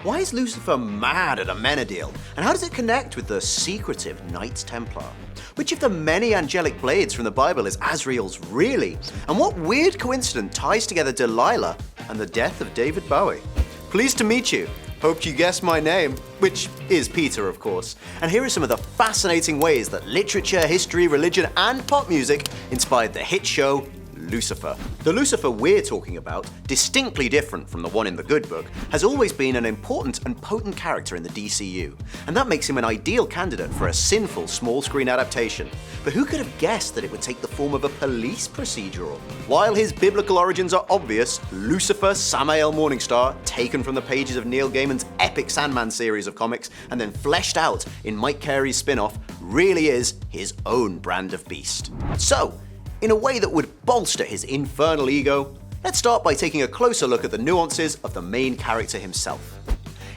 Why is Lucifer mad at Amenadiel? And how does it connect with the secretive Knights Templar? Which of the many angelic blades from the Bible is Azrael's really? And what weird coincidence ties together Dalila and the death of David Bowie? Pleased to meet you. Hope you guessed my name, which is Peter, of course. And here are some of the fascinating ways that literature, history, religion, and pop music inspired the hit show Lucifer. The Lucifer we're talking about, distinctly different from the one in the good book, has always been an important and potent character in the DCU, and that makes him an ideal candidate for a sinful small-screen adaptation. But who could have guessed that it would take the form of a police procedural? While his biblical origins are obvious, Lucifer, Samael Morningstar, taken from the pages of Neil Gaiman's epic Sandman series of comics and then fleshed out in Mike Carey's spin-off, really is his own brand of beast. So, in a way that would bolster his infernal ego, let's start by taking a closer look at the nuances of the main character himself.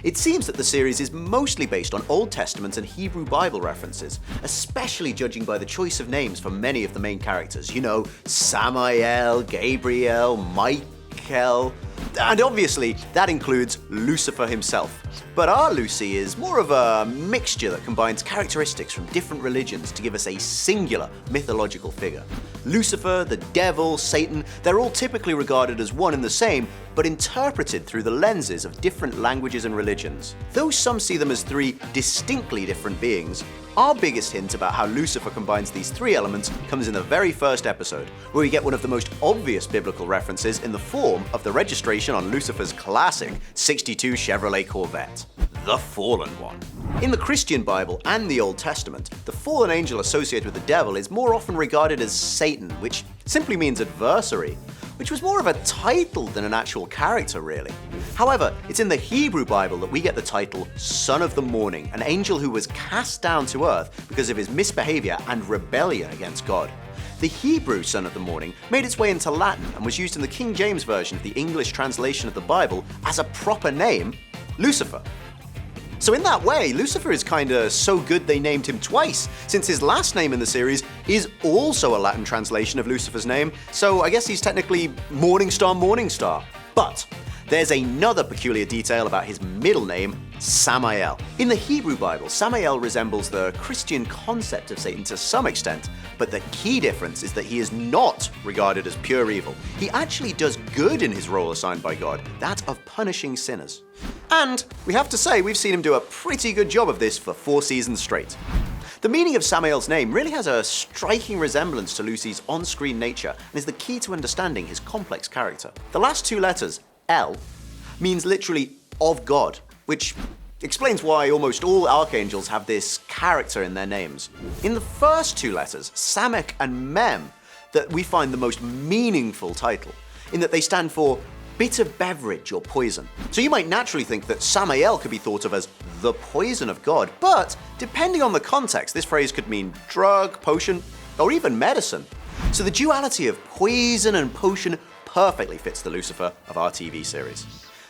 It seems that the series is mostly based on Old Testament and Hebrew Bible references, especially judging by the choice of names for many of the main characters. You know, Samael, Gabriel, Michael, and obviously that includes Lucifer himself. But our Lucy is more of a mixture that combines characteristics from different religions to give us a singular mythological figure. Lucifer, the devil, Satan, they're all typically regarded as one and the same, but interpreted through the lenses of different languages and religions. Though some see them as three distinctly different beings, our biggest hint about how Lucifer combines these three elements comes in the very first episode, where we get one of the most obvious biblical references in the form of the registration on Lucifer's classic '62 Chevrolet Corvette, the Fallen One. In the Christian Bible and the Old Testament, the fallen angel associated with the devil is more often regarded as Satan, which simply means adversary, which was more of a title than an actual character, really. However, it's in the Hebrew Bible that we get the title Son of the Morning, an angel who was cast down to earth because of his misbehavior and rebellion against God. The Hebrew Son of the Morning made its way into Latin and was used in the King James Version of the English translation of the Bible as a proper name, Lucifer. So in that way, Lucifer is kinda so good they named him twice, since his last name in the series is also a Latin translation of Lucifer's name, so I guess he's technically Morningstar Morningstar. But there's another peculiar detail about his middle name, Samael. In the Hebrew Bible, Samael resembles the Christian concept of Satan to some extent, but the key difference is that he is not regarded as pure evil. He actually does good in his role assigned by God, that of punishing sinners. And we have to say, we've seen him do a pretty good job of this for 4 seasons straight. The meaning of Samael's name really has a striking resemblance to Lucy's on-screen nature and is the key to understanding his complex character. The last 2 letters, L, means literally of God, which explains why almost all archangels have this character in their names. In the first 2 letters, Samek and Mem, that we find the most meaningful title, in that they stand for bitter beverage or poison. So you might naturally think that Samael could be thought of as the poison of God, but depending on the context, this phrase could mean drug, potion, or even medicine. So the duality of poison and potion perfectly fits the Lucifer of our TV series.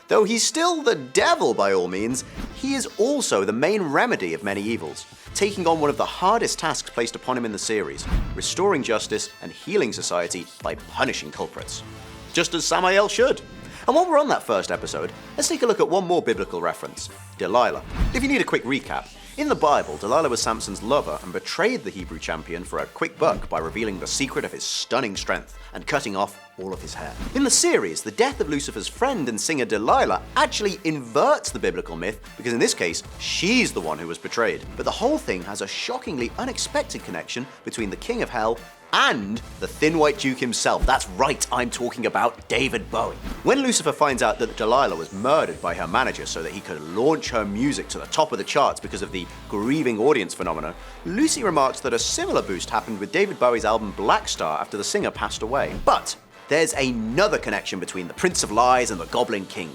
Though he's still the devil by all means, he is also the main remedy of many evils, taking on one of the hardest tasks placed upon him in the series, restoring justice and healing society by punishing culprits. Just as Samael should. And while we're on that first episode, let's take a look at one more biblical reference, Dalila. If you need a quick recap, in the Bible, Dalila was Samson's lover and betrayed the Hebrew champion for a quick buck by revealing the secret of his stunning strength and cutting off all of his hair. In the series, the death of Lucifer's friend and singer Dalila actually inverts the biblical myth because in this case, she's the one who was betrayed. But the whole thing has a shockingly unexpected connection between the king of hell and the Thin White Duke himself. That's right, I'm talking about David Bowie. When Lucifer finds out that Dalila was murdered by her manager so that he could launch her music to the top of the charts because of the grieving audience phenomenon, Lucy remarks that a similar boost happened with David Bowie's album Black Star after the singer passed away. But there's another connection between the Prince of Lies and the Goblin King.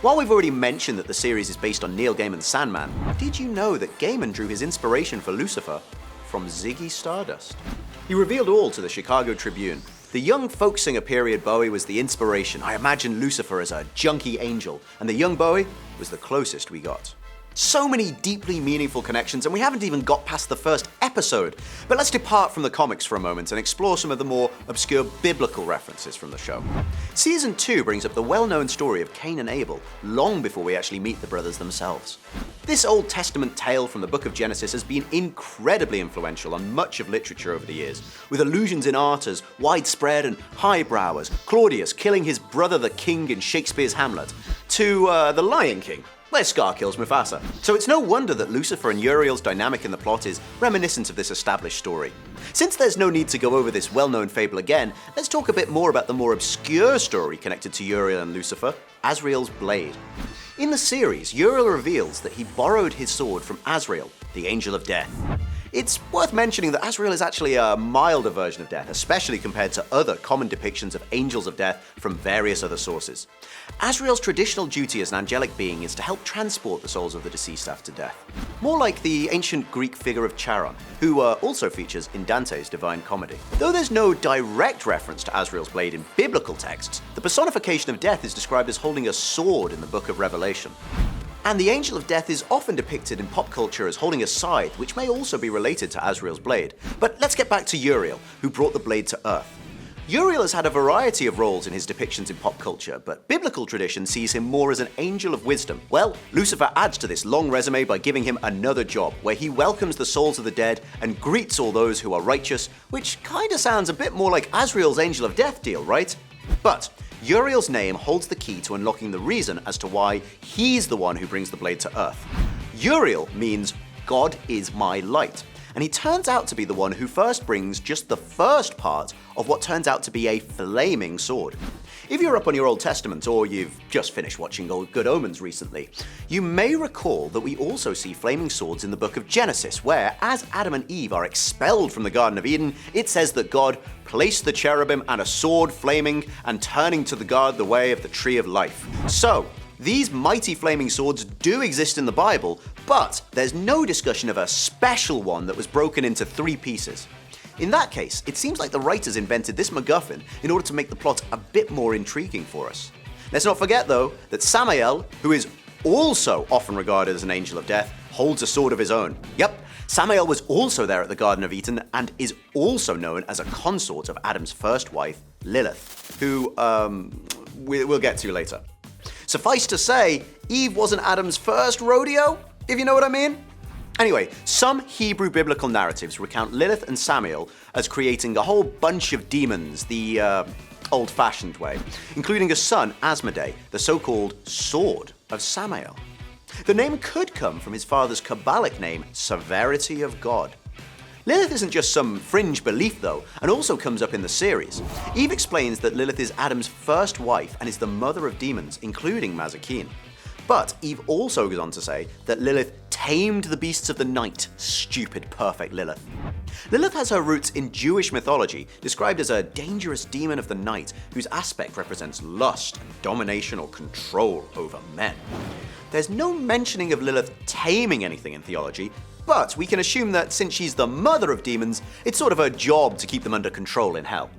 While we've already mentioned that the series is based on Neil Gaiman's Sandman, did you know that Gaiman drew his inspiration for Lucifer from Ziggy Stardust? He revealed all to the Chicago Tribune. The young folk singer period Bowie was the inspiration. I imagine Lucifer as a junkie angel, and the young Bowie was the closest we got. So many deeply meaningful connections, and we haven't even got past the first episode. But let's depart from the comics for a moment and explore some of the more obscure biblical references from the show. Season 2 brings up the well-known story of Cain and Abel, long before we actually meet the brothers themselves. This Old Testament tale from the book of Genesis has been incredibly influential on much of literature over the years, with allusions in art as widespread and highbrow as Claudius killing his brother the king in Shakespeare's Hamlet, to The Lion King, where Scar kills Mufasa. So it's no wonder that Lucifer and Uriel's dynamic in the plot is reminiscent of this established story. Since there's no need to go over this well-known fable again, let's talk a bit more about the more obscure story connected to Uriel and Lucifer, Azrael's Blade. In the series, Uriel reveals that he borrowed his sword from Azrael, the Angel of Death. It's worth mentioning that Azrael is actually a milder version of death, especially compared to other common depictions of angels of death from various other sources. Azrael's traditional duty as an angelic being is to help transport the souls of the deceased after death. More like the ancient Greek figure of Charon, who also features in Dante's Divine Comedy. Though there's no direct reference to Azrael's blade in biblical texts, the personification of death is described as holding a sword in the book of Revelation. And the Angel of Death is often depicted in pop culture as holding a scythe, which may also be related to Azrael's blade. But let's get back to Uriel, who brought the blade to Earth. Uriel has had a variety of roles in his depictions in pop culture, but biblical tradition sees him more as an angel of wisdom. Well, Lucifer adds to this long resume by giving him another job, where he welcomes the souls of the dead and greets all those who are righteous, which kinda sounds a bit more like Azrael's Angel of Death deal, right? But Uriel's name holds the key to unlocking the reason as to why he's the one who brings the blade to Earth. Uriel means God is my light, and he turns out to be the one who first brings just the first part of what turns out to be a flaming sword. If you're up on your Old Testament, or you've just finished watching Good Omens recently, you may recall that we also see flaming swords in the book of Genesis, where, as Adam and Eve are expelled from the Garden of Eden, it says that God placed the cherubim and a sword flaming and turning to guard the way of the tree of life. So, these mighty flaming swords do exist in the Bible, but there's no discussion of a special one that was broken into 3 pieces. In that case, it seems like the writers invented this MacGuffin in order to make the plot a bit more intriguing for us. Let's not forget, though, that Samael, who is also often regarded as an angel of death, holds a sword of his own. Yep, Samael was also there at the Garden of Eden and is also known as a consort of Adam's first wife, Lilith, who we'll get to later. Suffice to say, Eve wasn't Adam's first rodeo, if you know what I mean. Anyway, some Hebrew biblical narratives recount Lilith and Samael as creating a whole bunch of demons the old-fashioned way, including a son, Asmodee, the so-called Sword of Samael. The name could come from his father's Kabbalic name, Severity of God. Lilith isn't just some fringe belief, though, and also comes up in the series. Eve explains that Lilith is Adam's first wife and is the mother of demons, including Mazikeen. But Eve also goes on to say that Lilith tamed the beasts of the night, stupid perfect Lilith. Lilith has her roots in Jewish mythology, described as a dangerous demon of the night whose aspect represents lust and domination or control over men. There's no mentioning of Lilith taming anything in theology, but we can assume that since she's the mother of demons, it's sort of her job to keep them under control in hell.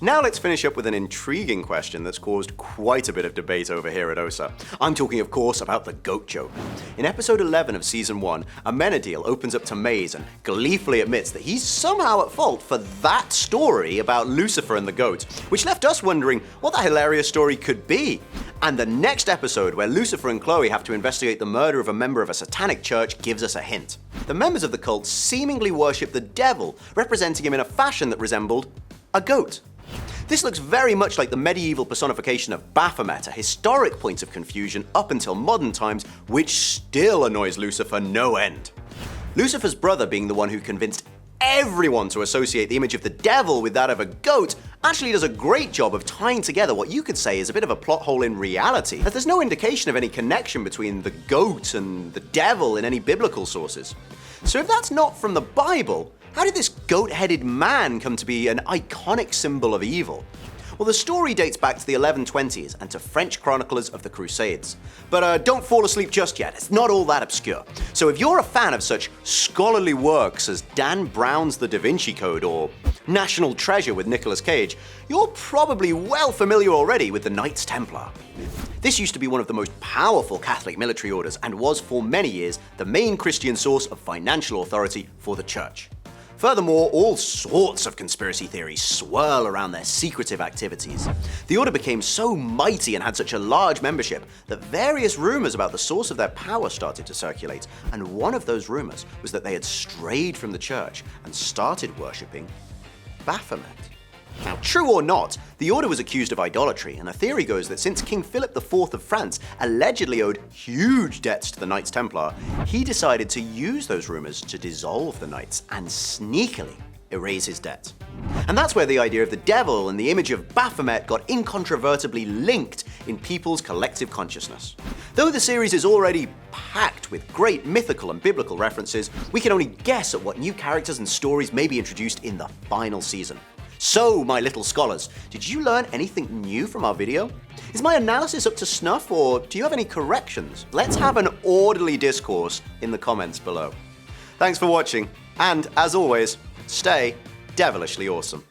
Now let's finish up with an intriguing question that's caused quite a bit of debate over here at Ossa. I'm talking, of course, about the goat joke. In episode 11 of season 1, Amenadiel opens up to Maze and gleefully admits that he's somehow at fault for that story about Lucifer and the goat, which left us wondering what that hilarious story could be. And the next episode, where Lucifer and Chloe have to investigate the murder of a member of a satanic church, gives us a hint. The members of the cult seemingly worship the devil, representing him in a fashion that resembled a goat. This looks very much like the medieval personification of Baphomet, a historic point of confusion up until modern times, which still annoys Lucifer no end. Lucifer's brother being the one who convinced everyone to associate the image of the devil with that of a goat actually does a great job of tying together what you could say is a bit of a plot hole in reality, as there's no indication of any connection between the goat and the devil in any biblical sources. So if that's not from the Bible, how did this goat-headed man come to be an iconic symbol of evil? Well, the story dates back to the 1120s and to French chroniclers of the Crusades. But don't fall asleep just yet, it's not all that obscure. So if you're a fan of such scholarly works as Dan Brown's The Da Vinci Code or National Treasure with Nicolas Cage, you're probably well familiar already with the Knights Templar. This used to be one of the most powerful Catholic military orders and was for many years the main Christian source of financial authority for the Church. Furthermore, all sorts of conspiracy theories swirl around their secretive activities. The order became so mighty and had such a large membership that various rumors about the source of their power started to circulate, and one of those rumors was that they had strayed from the Church and started worshipping Baphomet. Now, true or not, the order was accused of idolatry, and a theory goes that since King Philip IV of France allegedly owed huge debts to the Knights Templar, he decided to use those rumors to dissolve the Knights and sneakily erase his debt. And that's where the idea of the devil and the image of Baphomet got incontrovertibly linked in people's collective consciousness. Though the series is already packed with great mythical and biblical references, we can only guess at what new characters and stories may be introduced in the final season. So, my little scholars, did you learn anything new from our video? Is my analysis up to snuff, or do you have any corrections? Let's have an orderly discourse in the comments below. Thanks for watching, and as always, stay devilishly awesome.